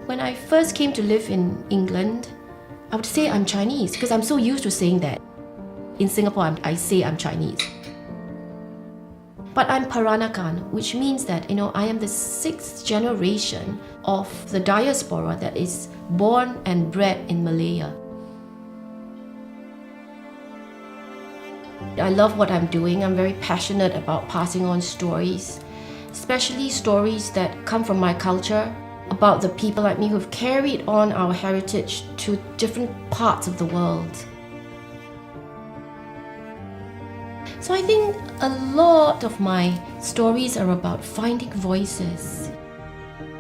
When I first came to live in England, I would say I'm Chinese because I'm so used to saying that. In Singapore, I say I'm Chinese. But I'm Peranakan, which means that, I am the 6th generation of the diaspora that is born and bred in Malaya. I love what I'm doing. I'm very passionate about passing on stories, especially stories that come from my culture, about the people like me who've carried on our heritage to different parts of the world. So I think a lot of my stories are about finding voices.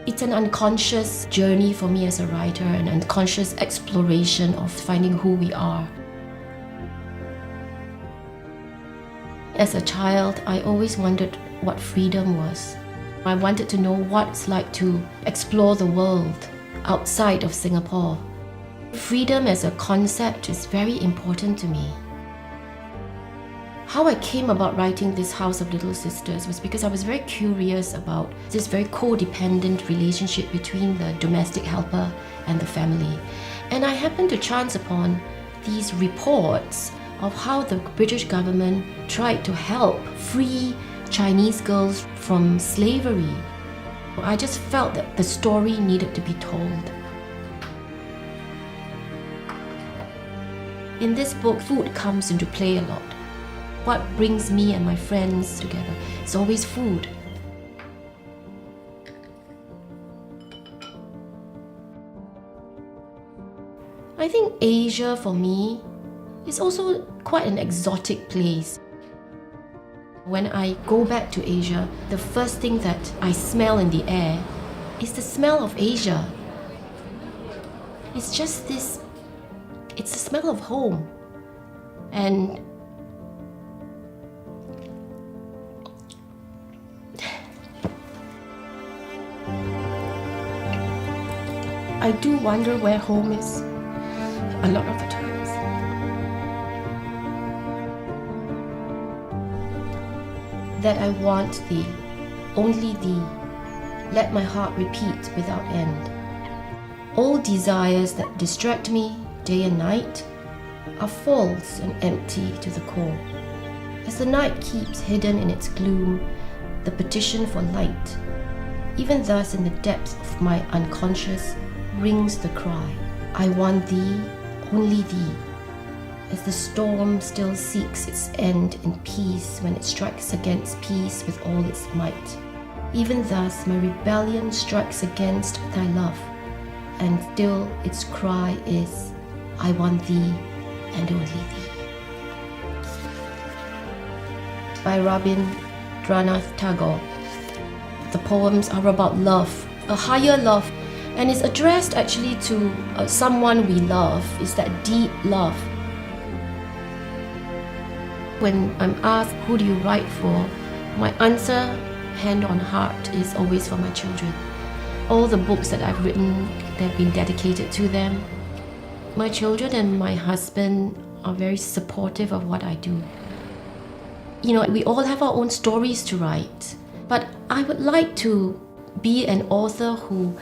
It's an unconscious journey for me as a writer, an unconscious exploration of finding who we are. As a child, I always wondered what freedom was. I wanted to know what it's like to explore the world outside of Singapore. Freedom as a concept is very important to me. How I came about writing this House of Little Sisters was because I was very curious about this very codependent relationship between the domestic helper and the family. And I happened to chance upon these reports of how the British government tried to help free Chinese girls from slavery. I just felt that the story needed to be told. In this book, food comes into play a lot. What brings me and my friends together is always food. I think Asia for me is also quite an exotic place. When I go back to Asia, the first thing that I smell in the air is the smell of Asia. It's just this, it's the smell of home. And I do wonder where home is a lot of the times. That I want thee, only thee, let my heart repeat without end. All desires that distract me day and night are false and empty to the core. As the night keeps hidden in its gloom, the petition for light, even thus in the depths of my unconscious, rings the cry, I want thee, only thee, as the storm still seeks its end in peace when it strikes against peace with all its might. Even thus my rebellion strikes against thy love, and still its cry is, I want thee and only thee. By Rabindranath Tagore. The poems are about love, a higher love, and it's addressed actually to someone we love. It's that deep love. When I'm asked, who do you write for? My answer, hand on heart, is always for my children. All the books that I've written, they've been dedicated to them. My children and my husband are very supportive of what I do. We all have our own stories to write, but I would like to be an author who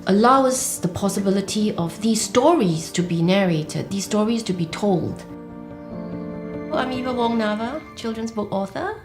allows the possibility of these stories to be narrated, these stories to be told. I'm Eva Wong Nava, children's book author.